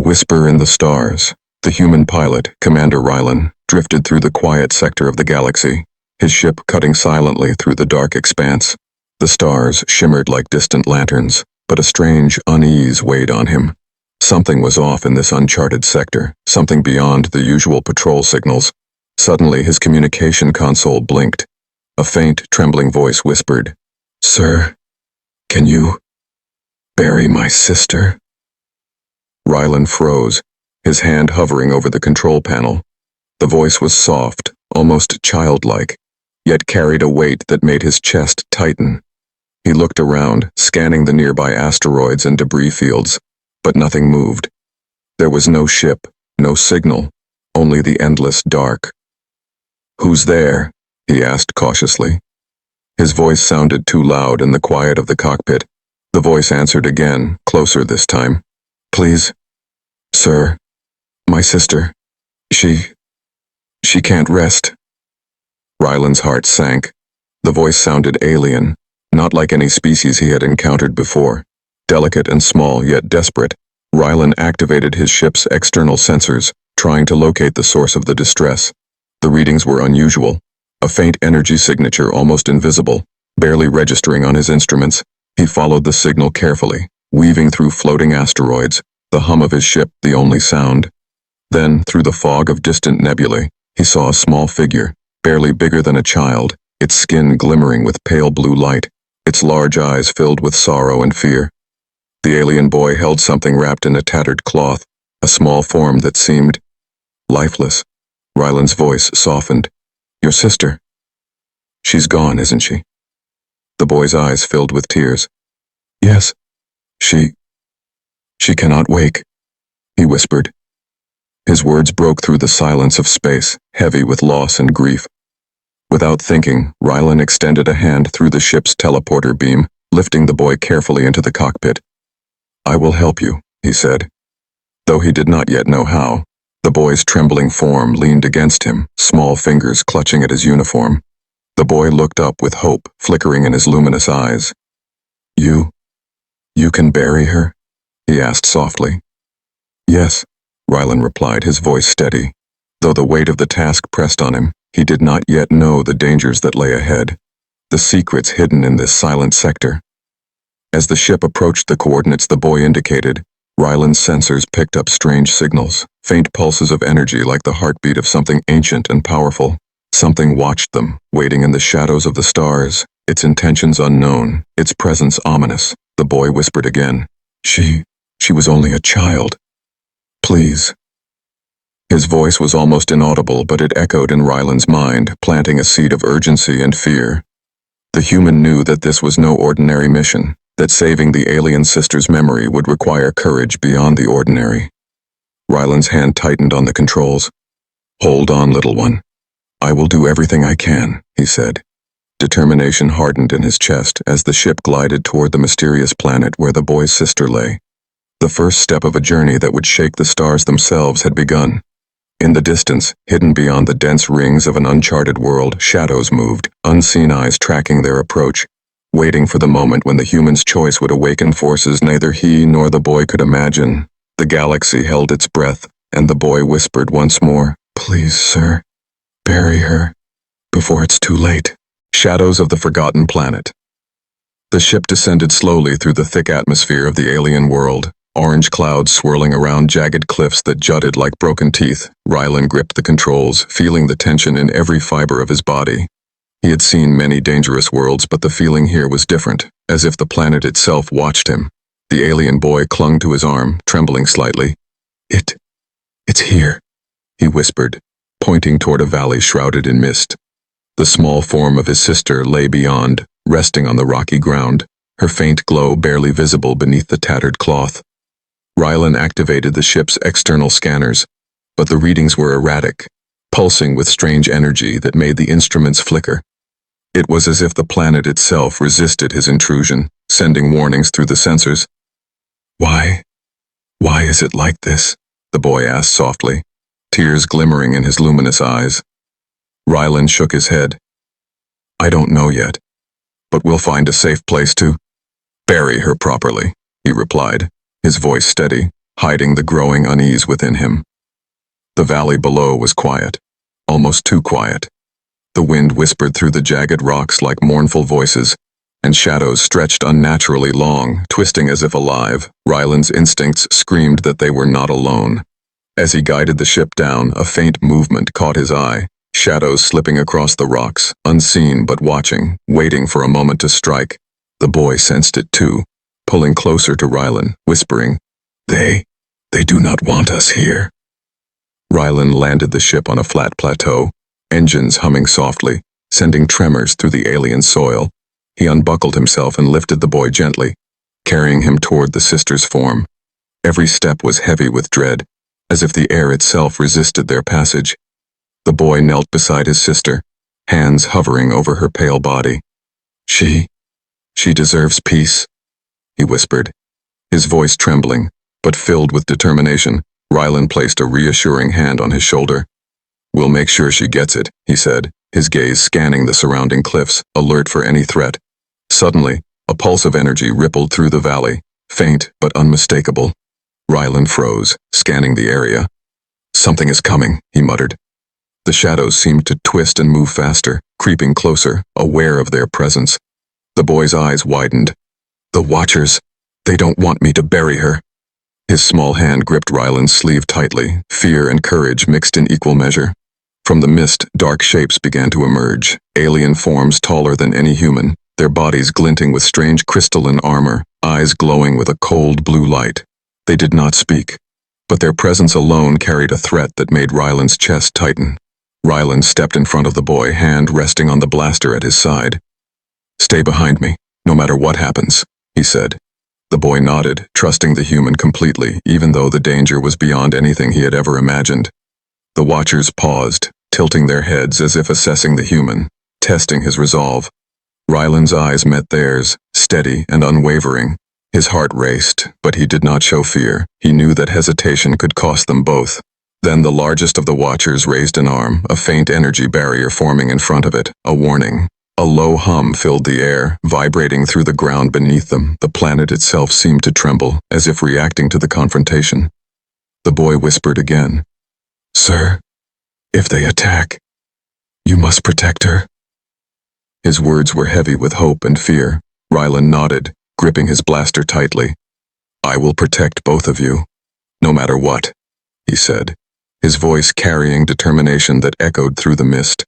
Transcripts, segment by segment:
whisper in the stars. The human pilot, Commander Rylan, drifted through the quiet sector of the galaxy, his ship cutting silently through the dark expanse. The stars shimmered like distant lanterns, but a strange unease weighed on him. Something was off in this uncharted sector, something beyond the usual patrol signals. Suddenly his communication console blinked. A faint, trembling voice whispered, "Sir, can you bury my sister?" Rylan froze, his hand hovering over the control panel. The voice was soft, almost childlike, yet carried a weight that made his chest tighten. He looked around, scanning the nearby asteroids and debris fields, but nothing moved. There was no ship, no signal, only the endless dark. "Who's there?" he asked cautiously. His voice sounded too loud in the quiet of the cockpit. The voice answered again, closer this time. "Please, sir, my sister, she can't rest." Rylan's heart sank. The voice sounded alien, not like any species he had encountered before. Delicate and small, yet desperate, Rylan activated his ship's external sensors, trying to locate the source of the distress. The readings were unusual. A faint energy signature almost invisible, barely registering on his instruments. He followed the signal carefully, weaving through floating asteroids, the hum of his ship the only sound. Then, through the fog of distant nebulae, he saw a small figure, barely bigger than a child, its skin glimmering with pale blue light, its large eyes filled with sorrow and fear. The alien boy held something wrapped in a tattered cloth, a small form that seemed lifeless. Rylan's voice softened. "Your sister. She's gone, isn't she?" The boy's eyes filled with tears. "Yes. She cannot wake," he whispered. His words broke through the silence of space, heavy with loss and grief. Without thinking, Rylan extended a hand through the ship's teleporter beam, lifting the boy carefully into the cockpit. "I will help you," he said. Though he did not yet know how, the boy's trembling form leaned against him, small fingers clutching at his uniform. The boy looked up with hope flickering in his luminous eyes. You can bury her?" he asked softly. "Yes," Rylan replied, his voice steady. Though the weight of the task pressed on him, he did not yet know the dangers that lay ahead, the secrets hidden in this silent sector. As the ship approached the coordinates the boy indicated, Rylan's sensors picked up strange signals, faint pulses of energy like the heartbeat of something ancient and powerful. Something watched them, waiting in the shadows of the stars, its intentions unknown, its presence ominous. The boy whispered again, She was only a child. Please." His voice was almost inaudible, but it echoed in Rylan's mind, planting a seed of urgency and fear. The human knew that this was no ordinary mission, that saving the alien sister's memory would require courage beyond the ordinary. Rylan's hand tightened on the controls. "Hold on, little one. I will do everything I can," he said. Determination hardened in his chest as the ship glided toward the mysterious planet where the boy's sister lay. The first step of a journey that would shake the stars themselves had begun. In the distance, hidden beyond the dense rings of an uncharted world, shadows moved, unseen eyes tracking their approach, waiting for the moment when the human's choice would awaken forces neither he nor the boy could imagine. The galaxy held its breath, and the boy whispered once more, "Please, sir, bury her before it's too late." Shadows of the Forgotten Planet. The ship descended slowly through the thick atmosphere of the alien world, orange clouds swirling around jagged cliffs that jutted like broken teeth. Rylan gripped the controls, feeling the tension in every fiber of his body. He had seen many dangerous worlds, but the feeling here was different, as if the planet itself watched him. The alien boy clung to his arm, trembling slightly. It's here," he whispered, pointing toward a valley shrouded in mist. The small form of his sister lay beyond, resting on the rocky ground, her faint glow barely visible beneath the tattered cloth. Rylan activated the ship's external scanners, but the readings were erratic, pulsing with strange energy that made the instruments flicker. It was as if the planet itself resisted his intrusion, sending warnings through the sensors. Why is it like this?" the boy asked softly, tears glimmering in his luminous eyes. Rylan shook his head. "I don't know yet, but we'll find a safe place to bury her properly," he replied, his voice steady. hiding the growing unease within him. The valley below was quiet, almost too quiet. The wind whispered through the jagged rocks like mournful voices, and shadows stretched unnaturally long, twisting as if alive. Ryland's instincts screamed that they were not alone. As he guided the ship down, a faint movement caught his eye, shadows slipping across the rocks, unseen but watching, waiting for a moment to strike. The boy sensed it too, pulling closer to Ryland, whispering, They do not want us here." Ryland landed the ship on a flat plateau, engines humming softly, sending tremors through the alien soil. He unbuckled himself and lifted the boy gently, carrying him toward the sister's form. Every step was heavy with dread, as if the air itself resisted their passage. The boy knelt beside his sister, hands hovering over her pale body. She deserves peace," he whispered, his voice trembling, but filled with determination. Ryland placed a reassuring hand on his shoulder. "We'll make sure she gets it," he said, his gaze scanning the surrounding cliffs, alert for any threat. Suddenly, a pulse of energy rippled through the valley, faint but unmistakable. Ryland froze, scanning the area. "Something is coming," he muttered. The shadows seemed to twist and move faster, creeping closer, aware of their presence. The boy's eyes widened. "The Watchers! They don't want me to bury her." His small hand gripped Ryland's sleeve tightly, fear and courage mixed in equal measure. From the mist, dark shapes began to emerge, alien forms taller than any human, their bodies glinting with strange crystalline armor, eyes glowing with a cold blue light. They did not speak, but their presence alone carried a threat that made Ryland's chest tighten. Ryland stepped in front of the boy, hand resting on the blaster at his side. "Stay behind me, no matter what happens," he said. The boy nodded, trusting the human completely, even though the danger was beyond anything he had ever imagined. The Watchers paused, tilting their heads as if assessing the human, testing his resolve. Ryland's eyes met theirs, steady and unwavering. His heart raced, but he did not show fear. He knew that hesitation could cost them both. Then the largest of the Watchers raised an arm, a faint energy barrier forming in front of it, a warning. A low hum filled the air, vibrating through the ground beneath them. The planet itself seemed to tremble, as if reacting to the confrontation. The boy whispered again, "Sir, if they attack, you must protect her." His words were heavy with hope and fear. Ryland nodded, gripping his blaster tightly. "I will protect both of you, no matter what," he said, his voice carrying determination that echoed through the mist.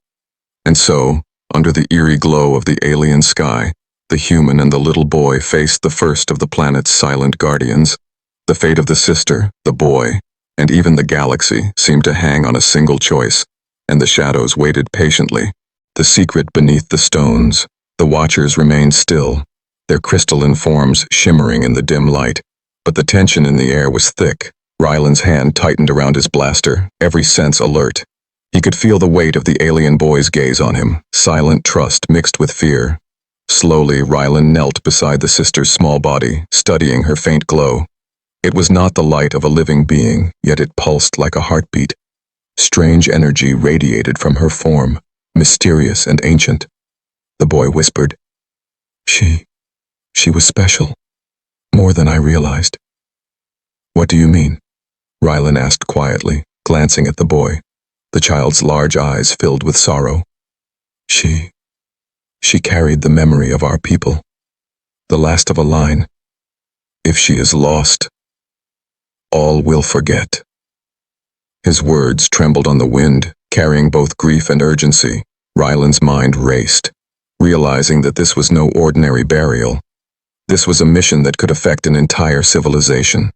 And so, under the eerie glow of the alien sky, the human and the little boy faced the first of the planet's silent guardians. The fate of the sister, the boy, and even the galaxy seemed to hang on a single choice, and the shadows waited patiently. The secret beneath the stones, the Watchers remained still, their crystalline forms shimmering in the dim light, but the tension in the air was thick. Ryland's hand tightened around his blaster, every sense alert. He could feel the weight of the alien boy's gaze on him, silent trust mixed with fear. Slowly, Ryland knelt beside the sister's small body, studying her faint glow. It was not the light of a living being, yet it pulsed like a heartbeat. Strange energy radiated from her form, mysterious and ancient. The boy whispered, She was special, more than I realized." "What do you mean?" Ryland asked quietly, glancing at the boy. The child's large eyes filled with sorrow. She carried the memory of our people, the last of a line. If she is lost, all will forget." His words trembled on the wind, carrying both grief and urgency. Ryland's mind raced, realizing that this was no ordinary burial. This was a mission that could affect an entire civilization.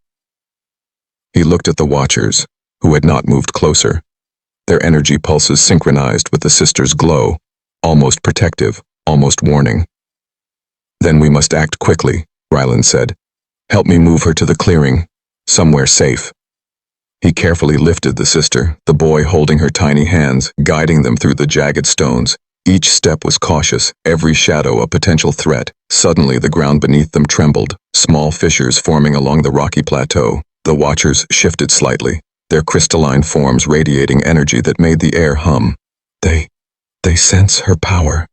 He looked at the Watchers, who had not moved closer. Their energy pulses synchronized with the sister's glow, almost protective, almost warning. "Then we must act quickly," Ryland said. "Help me move her to the clearing, somewhere safe." He carefully lifted the sister, the boy holding her tiny hands, guiding them through the jagged stones. Each step was cautious, every shadow a potential threat. Suddenly the ground beneath them trembled, small fissures forming along the rocky plateau. The Watchers shifted slightly, their crystalline forms radiating energy that made the air hum. They sense her power,"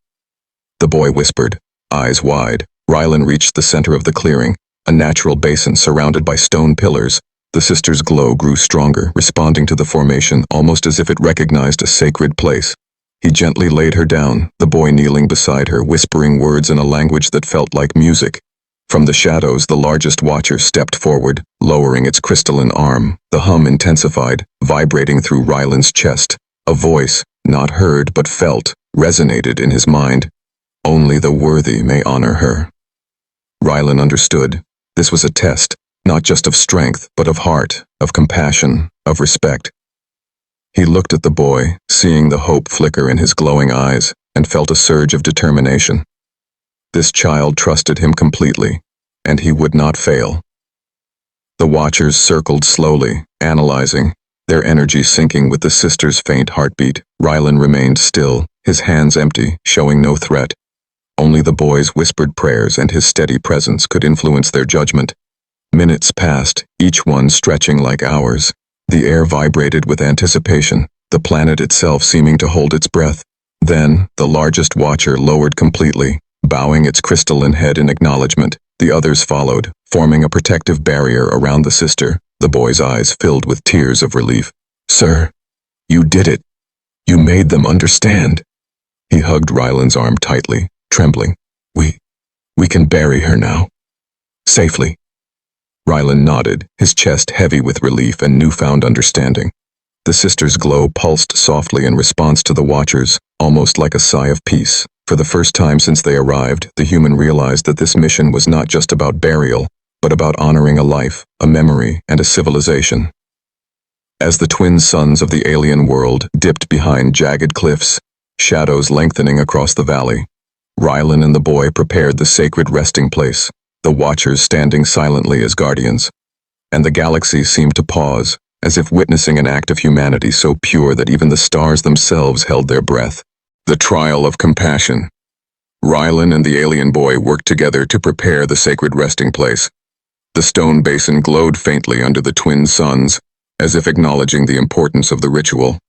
the boy whispered, eyes wide. Ryland reached the center of the clearing, a natural basin surrounded by stone pillars. The sister's glow grew stronger, responding to the formation almost as if it recognized a sacred place. He gently laid her down, the boy kneeling beside her, whispering words in a language that felt like music. From the shadows, the largest watcher stepped forward, lowering its crystalline arm. The hum intensified, vibrating through Ryland's chest. A voice, not heard but felt, resonated in his mind. Only the worthy may honor her. Ryland understood. This was a test, not just of strength, but of heart, of compassion, of respect. He looked at the boy, seeing the hope flicker in his glowing eyes, and felt a surge of determination. This child trusted him completely, and he would not fail. The watchers circled slowly, analyzing, their energy syncing with the sister's faint heartbeat. Ryland remained still, his hands empty, showing no threat. Only the boy's whispered prayers and his steady presence could influence their judgment. Minutes passed, each one stretching like hours. The air vibrated with anticipation, the planet itself seeming to hold its breath. Then, the largest watcher lowered completely, bowing its crystalline head in acknowledgement. The others followed, forming a protective barrier around the sister. The boy's eyes filled with tears of relief. "Sir, you did it. You made them understand." He hugged Ryland's arm tightly, trembling. We can bury her now. Safely." Ryland nodded, his chest heavy with relief and newfound understanding. The sister's glow pulsed softly in response to the watchers, almost like a sigh of peace. For the first time since they arrived, the human realized that this mission was not just about burial, but about honoring a life, a memory, and a civilization. As the twin suns of the alien world dipped behind jagged cliffs, shadows lengthening across the valley, Ryland and the boy prepared the sacred resting place, the watchers standing silently as guardians. And the galaxy seemed to pause, as if witnessing an act of humanity so pure that even the stars themselves held their breath. The trial of compassion. Ryland and the alien boy worked together to prepare the sacred resting place. The stone basin glowed faintly under the twin suns, as if acknowledging the importance of the ritual.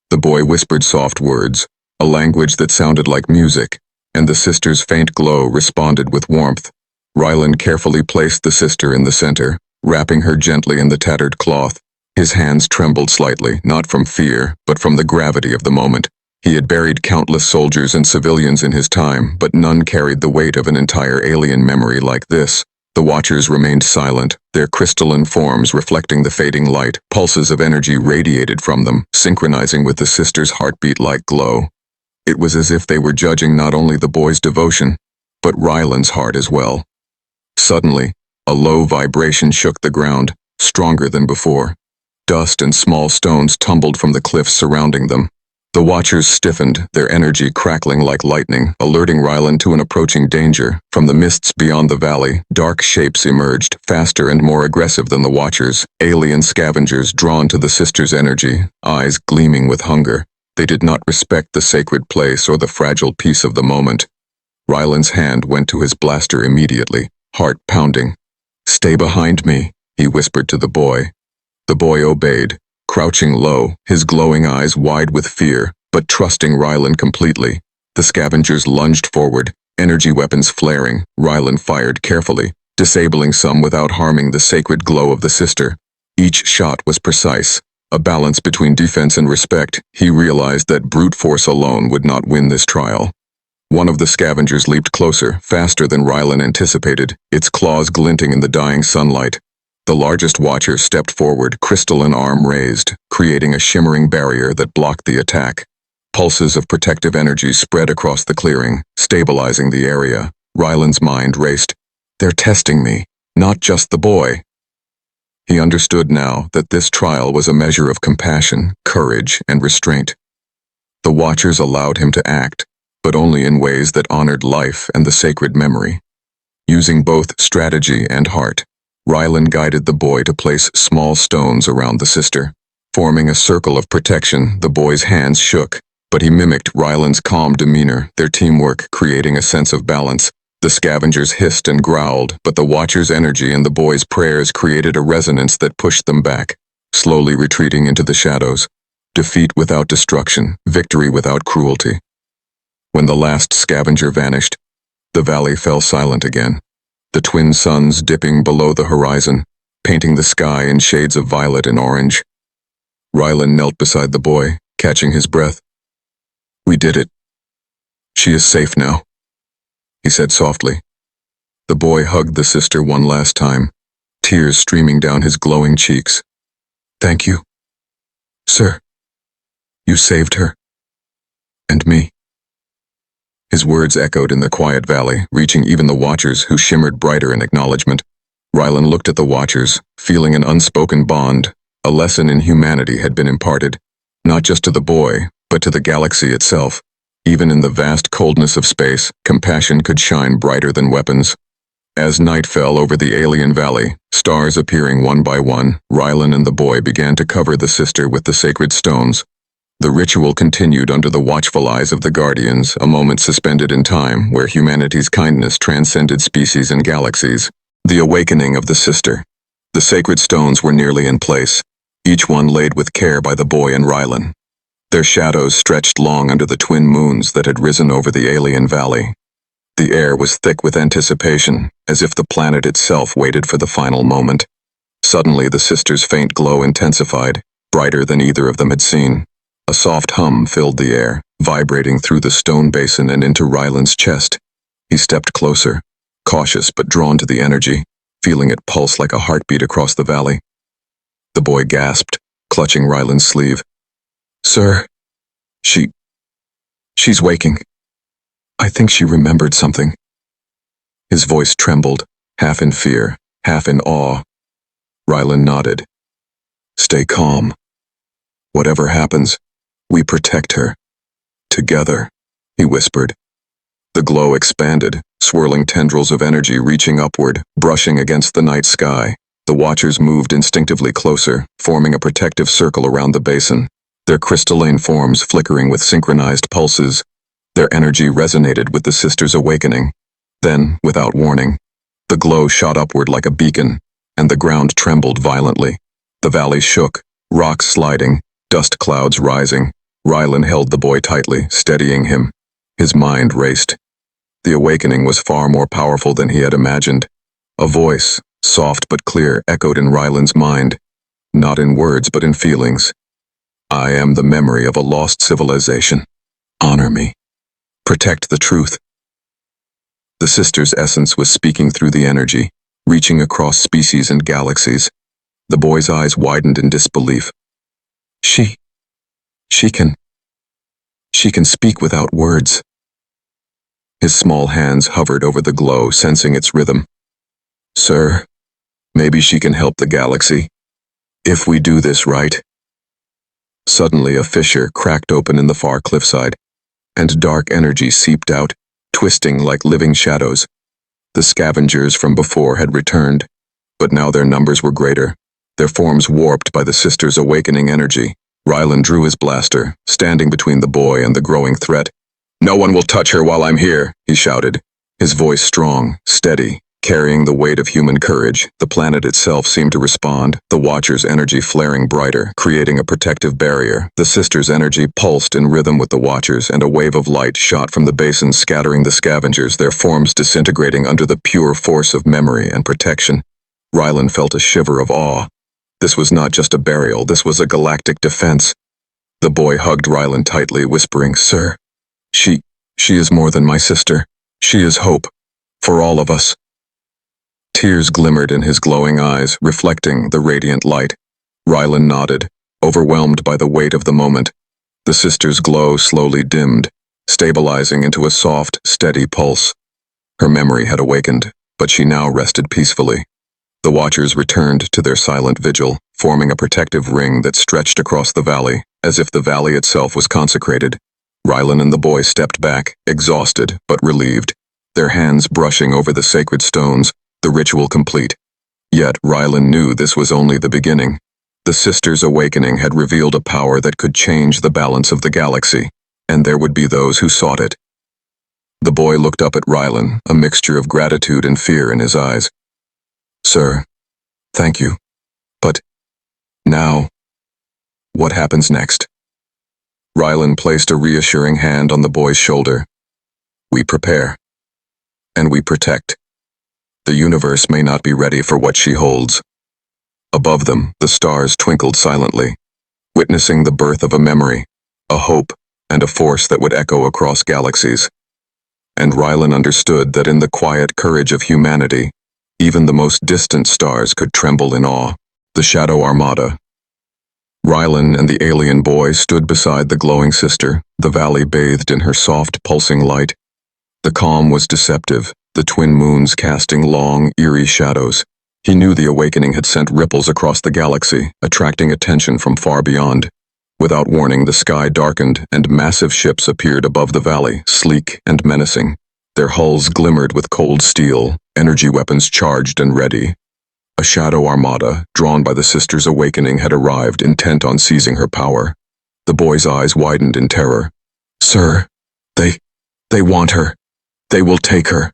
The boy whispered soft words, a language that sounded like music, and the sister's faint glow responded with warmth. Ryland carefully placed the sister in the center, wrapping her gently in the tattered cloth. His hands trembled slightly, not from fear, but from the gravity of the moment. He had buried countless soldiers and civilians in his time, but none carried the weight of an entire alien memory like this. The watchers remained silent, their crystalline forms reflecting the fading light. Pulses of energy radiated from them, synchronizing with the sister's heartbeat like glow. It was as if they were judging not only the boy's devotion, but Ryland's heart as well. Suddenly, a low vibration shook the ground, stronger than before. Dust and small stones tumbled from the cliffs surrounding them. The watchers stiffened, their energy crackling like lightning, alerting Ryland to an approaching danger. From the mists beyond the valley, dark shapes emerged, faster and more aggressive than the watchers, alien scavengers drawn to the sister's energy, eyes gleaming with hunger. They did not respect the sacred place or the fragile peace of the moment. Ryland's hand went to his blaster immediately, heart pounding. "Stay behind me," he whispered to the boy. The boy obeyed, crouching low, his glowing eyes wide with fear, but trusting Ryland completely. The scavengers lunged forward, energy weapons flaring. Ryland fired carefully, disabling some without harming the sacred glow of the sister. Each shot was precise, a balance between defense and respect. He realized that brute force alone would not win this trial. One of the scavengers leaped closer, faster than Ryland anticipated, its claws glinting in the dying sunlight. The largest watcher stepped forward, crystalline arm raised, creating a shimmering barrier that blocked the attack. Pulses of protective energy spread across the clearing, stabilizing the area. Ryland's mind raced. They're testing me, not just the boy. He understood now that this trial was a measure of compassion, courage, and restraint. The watchers allowed him to act, but only in ways that honored life and the sacred memory. Using both strategy and heart, Ryland guided the boy to place small stones around the sister. Forming a circle of protection, the boy's hands shook, but he mimicked Ryland's calm demeanor, their teamwork creating a sense of balance. The scavengers hissed and growled, but the watcher's energy and the boy's prayers created a resonance that pushed them back, slowly retreating into the shadows. Defeat without destruction, victory without cruelty. When the last scavenger vanished, the valley fell silent again, the twin suns dipping below the horizon, painting the sky in shades of violet and orange. Rylan knelt beside the boy, catching his breath. "We did it. She is safe now," he said softly. The boy hugged the sister one last time, tears streaming down his glowing cheeks. "Thank you, sir. You saved her. And me." His words echoed in the quiet valley, reaching even the Watchers, who shimmered brighter in acknowledgement. Rylan looked at the Watchers, feeling an unspoken bond. A lesson in humanity had been imparted, not just to the boy, but to the galaxy itself. Even in the vast coldness of space, compassion could shine brighter than weapons. As night fell over the alien valley, stars appearing one by one, Rylan and the boy began to cover the sister with the sacred stones. The ritual continued under the watchful eyes of the Guardians, a moment suspended in time where humanity's kindness transcended species and galaxies. The awakening of the sister. The sacred stones were nearly in place, each one laid with care by the boy and Rylan. Their shadows stretched long under the twin moons that had risen over the alien valley. The air was thick with anticipation, as if the planet itself waited for the final moment. Suddenly the sister's faint glow intensified, brighter than either of them had seen. A soft hum filled the air, vibrating through the stone basin and into Rylan's chest. He stepped closer, cautious but drawn to the energy, feeling it pulse like a heartbeat across the valley. The boy gasped, clutching Rylan's sleeve. "Sir, she's waking. I think she remembered something." His voice trembled, half in fear, half in awe. Rylan nodded. "Stay calm. Whatever happens, we protect her. Together," he whispered. The glow expanded, swirling tendrils of energy reaching upward, brushing against the night sky. The Watchers moved instinctively closer, forming a protective circle around the basin, their crystalline forms flickering with synchronized pulses. Their energy resonated with the sister's awakening. Then, without warning, the glow shot upward like a beacon, and the ground trembled violently. The valley shook, rocks sliding, dust clouds rising. Rylan held the boy tightly, steadying him. His mind raced. The awakening was far more powerful than he had imagined. A voice, soft but clear, echoed in Rylan's mind, not in words but in feelings. "I am the memory of a lost civilization. Honor me. Protect the truth." The sister's essence was speaking through the energy, reaching across species and galaxies. The boy's eyes widened in disbelief. She can speak without words." His small hands hovered over the glow, sensing its rhythm. "Sir, maybe she can help the galaxy. If we do this right." Suddenly a fissure cracked open in the far cliffside, and dark energy seeped out, twisting like living shadows. The scavengers from before had returned, but now their numbers were greater, their forms warped by the sister's awakening energy. Rylan drew his blaster, standing between the boy and the growing threat. "No one will touch her while I'm here," he shouted, his voice strong, steady, carrying the weight of human courage. The planet itself seemed to respond, the Watcher's energy flaring brighter, creating a protective barrier. The sister's energy pulsed in rhythm with the Watchers, and a wave of light shot from the basin, scattering the scavengers, their forms disintegrating under the pure force of memory and protection. Rylan felt a shiver of awe. This was not just a burial, this was a galactic defense. The boy hugged Rylan tightly, whispering, "Sir, she is more than my sister. She is hope. For all of us." Tears glimmered in his glowing eyes, reflecting the radiant light. Rylan nodded, overwhelmed by the weight of the moment. The sister's glow slowly dimmed, stabilizing into a soft, steady pulse. Her memory had awakened, but she now rested peacefully. The Watchers returned to their silent vigil, forming a protective ring that stretched across the valley, as if the valley itself was consecrated. Rylan and the boy stepped back, exhausted but relieved, their hands brushing over the sacred stones, the ritual complete. Yet Rylan knew this was only the beginning. The sister's awakening had revealed a power that could change the balance of the galaxy, and there would be those who sought it. The boy looked up at Rylan, a mixture of gratitude and fear in his eyes. "Sir, thank you. But now, what happens next?" Rylan placed a reassuring hand on the boy's shoulder. "We prepare. And we protect. The universe may not be ready for what she holds, Above them, the stars twinkled silently, witnessing the birth of a memory, a hope, and a force that would echo across galaxies. And Rylan understood that in the quiet courage of humanity, even the most distant stars could tremble in awe. The Shadow Armada. Rylan and the alien boy stood beside the glowing sister, the valley bathed in her soft, pulsing light. The calm was deceptive, the twin moons casting long, eerie shadows. He knew the awakening had sent ripples across the galaxy, attracting attention from far beyond. Without warning, the sky darkened, and massive ships appeared above the valley, sleek and menacing. Their hulls glimmered with cold steel, energy weapons charged and ready. A shadow armada, drawn by the sister's awakening, had arrived, intent on seizing her power. The boy's eyes widened in terror. "Sir, they want her. They will take her."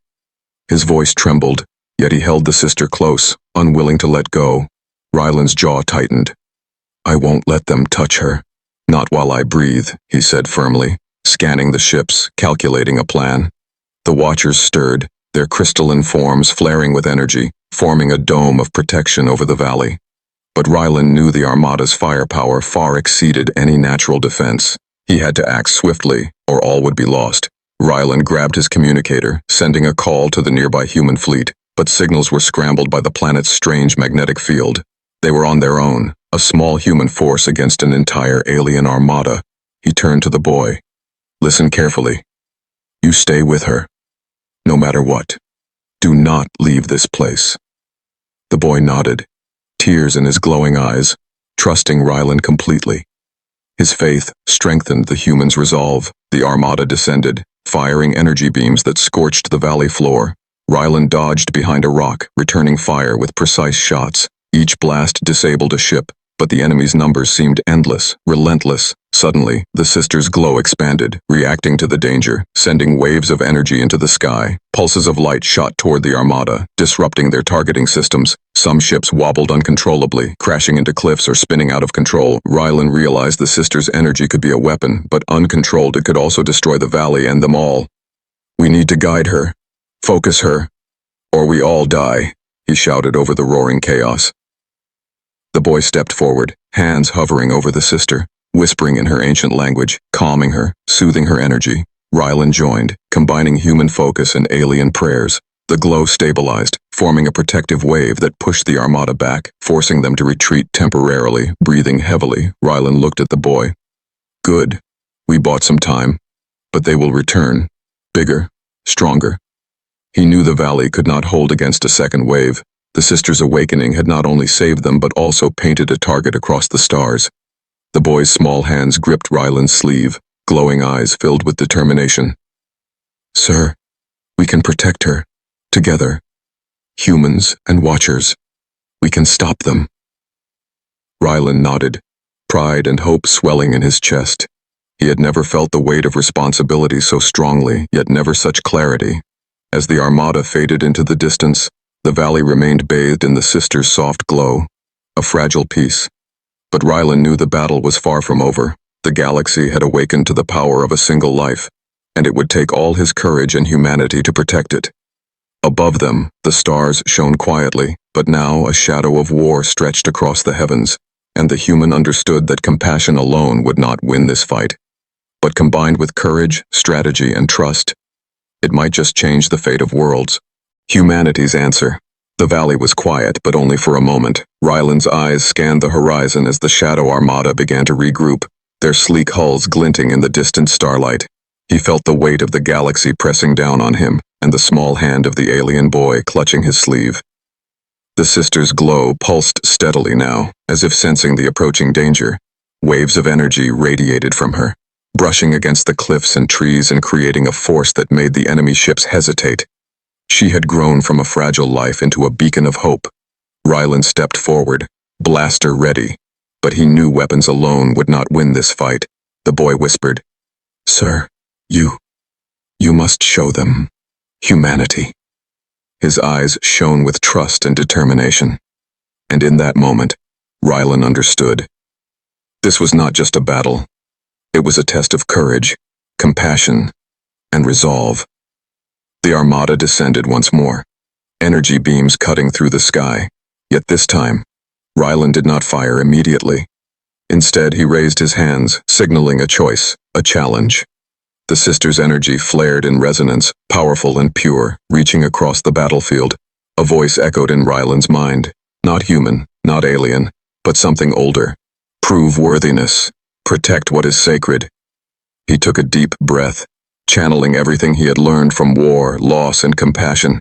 His voice trembled, yet he held the sister close, unwilling to let go. Rylan's jaw tightened. "I won't let them touch her. Not while I breathe," he said firmly, scanning the ships, calculating a plan. The Watchers stirred, their crystalline forms flaring with energy, forming a dome of protection over the valley. But Rylan knew the Armada's firepower far exceeded any natural defense. He had to act swiftly, or all would be lost. Rylan grabbed his communicator, sending a call to the nearby human fleet, but signals were scrambled by the planet's strange magnetic field. They were on their own, a small human force against an entire alien armada. He turned to the boy. "Listen carefully. You stay with her. No matter what. Do not leave this place." The boy nodded, tears in his glowing eyes, trusting Rylan completely. His faith strengthened the human's resolve. The armada descended, firing energy beams that scorched the valley floor. Rylan dodged behind a rock, returning fire with precise shots. Each blast disabled a ship, but the enemy's numbers seemed endless, relentless. Suddenly, the sister's glow expanded, reacting to the danger, sending waves of energy into the sky. Pulses of light shot toward the armada, disrupting their targeting systems. Some ships wobbled uncontrollably, crashing into cliffs or spinning out of control. Rylan realized the sister's energy could be a weapon, but uncontrolled it could also destroy the valley and them all. "We need to guide her, focus her, or we all die," he shouted over the roaring chaos. The boy stepped forward, hands hovering over the sister, whispering in her ancient language, calming her, soothing her energy. Rylan joined, combining human focus and alien prayers. The glow stabilized, forming a protective wave that pushed the armada back, forcing them to retreat temporarily. Breathing heavily, Rylan looked at the boy. "Good. We bought some time. But they will return. Bigger, stronger." He knew the valley could not hold against a second wave. The sister's awakening had not only saved them but also painted a target across the stars. The boy's small hands gripped Rylan's sleeve, glowing eyes filled with determination. "Sir, we can protect her. Together. Humans and Watchers. We can stop them." Rylan nodded, pride and hope swelling in his chest. He had never felt the weight of responsibility so strongly, yet never such clarity. As the armada faded into the distance, the valley remained bathed in the sister's soft glow, a fragile piece. But Rylan knew the battle was far from over. The galaxy had awakened to the power of a single life, and it would take all his courage and humanity to protect it. Above them, the stars shone quietly, but now a shadow of war stretched across the heavens, and the human understood that compassion alone would not win this fight. But combined with courage, strategy, and trust, it might just change the fate of worlds. Humanity's answer. The valley was quiet, but only for a moment. Rylan's eyes scanned the horizon as the Shadow Armada began to regroup, their sleek hulls glinting in the distant starlight. He felt the weight of the galaxy pressing down on him, and the small hand of the alien boy clutching his sleeve. The sister's glow pulsed steadily now, as if sensing the approaching danger. Waves of energy radiated from her, brushing against the cliffs and trees and creating a force that made the enemy ships hesitate. She had grown from a fragile life into a beacon of hope. Rylan stepped forward, blaster ready, but he knew weapons alone would not win this fight. The boy whispered, "Sir, you must show them humanity." His eyes shone with trust and determination. And in that moment, Rylan understood. This was not just a battle. It was a test of courage, compassion, and resolve. The armada descended once more, energy beams cutting through the sky, yet this time, Rylan did not fire immediately. Instead, he raised his hands, signaling a choice, a challenge. The sisters' energy flared in resonance, powerful and pure, reaching across the battlefield. A voice echoed in Rylan's mind. Not human, not alien, but something older. Prove worthiness. Protect what is sacred. He took a deep breath, channeling everything he had learned from war, loss, and compassion.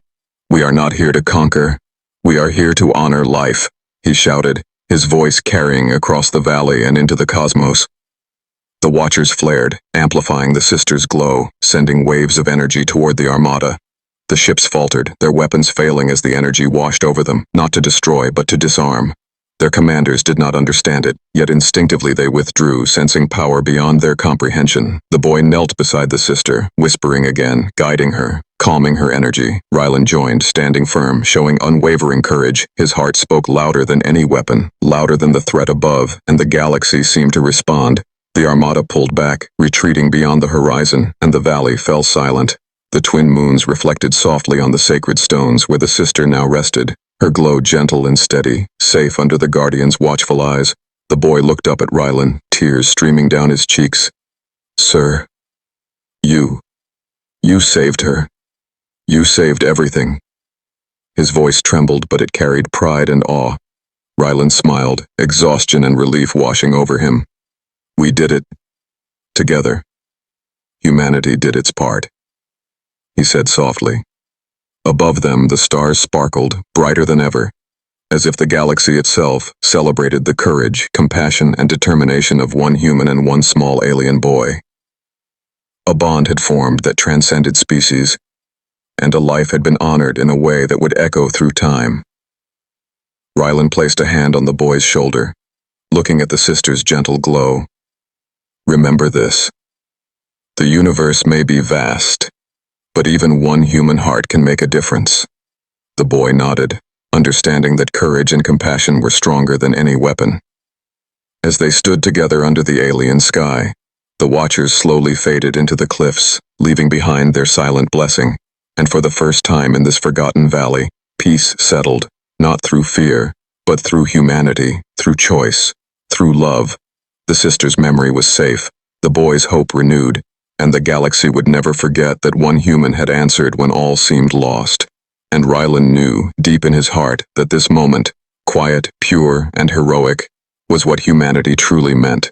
We are not here to conquer. We are here to honor life, he shouted, his voice carrying across the valley and into the cosmos. The watchers flared, amplifying the sisters' glow, sending waves of energy toward the armada. The ships faltered, their weapons failing as the energy washed over them, not to destroy but to disarm. Their commanders did not understand it, yet instinctively they withdrew, sensing power beyond their comprehension. The boy knelt beside the sister, whispering again, guiding her, calming her energy. Rylan joined, standing firm, showing unwavering courage. His heart spoke louder than any weapon, louder than the threat above, and the galaxy seemed to respond. The armada pulled back, retreating beyond the horizon, and the valley fell silent. The twin moons reflected softly on the sacred stones where the sister now rested, her glow gentle and steady, safe under the guardian's watchful eyes. The boy looked up at Rylan, tears streaming down his cheeks. Sir, you saved her. You saved everything. His voice trembled, but it carried pride and awe. Rylan smiled, exhaustion and relief washing over him. We did it. Together. Humanity did its part, he said softly. Above them, the stars sparkled, brighter than ever, as if the galaxy itself celebrated the courage, compassion, and determination of one human and one small alien boy. A bond had formed that transcended species, and a life had been honored in a way that would echo through time. Rylan placed a hand on the boy's shoulder, looking at the sister's gentle glow. Remember this. The universe may be vast, but even one human heart can make a difference. The boy nodded, understanding that courage and compassion were stronger than any weapon. As they stood together under the alien sky, the watchers slowly faded into the cliffs, leaving behind their silent blessing, and for the first time in this forgotten valley, peace settled, not through fear, but through humanity, through choice, through love. The sister's memory was safe, the boy's hope renewed, and the galaxy would never forget that one human had answered when all seemed lost. And Rylan knew, deep in his heart, that this moment, quiet, pure, and heroic, was what humanity truly meant.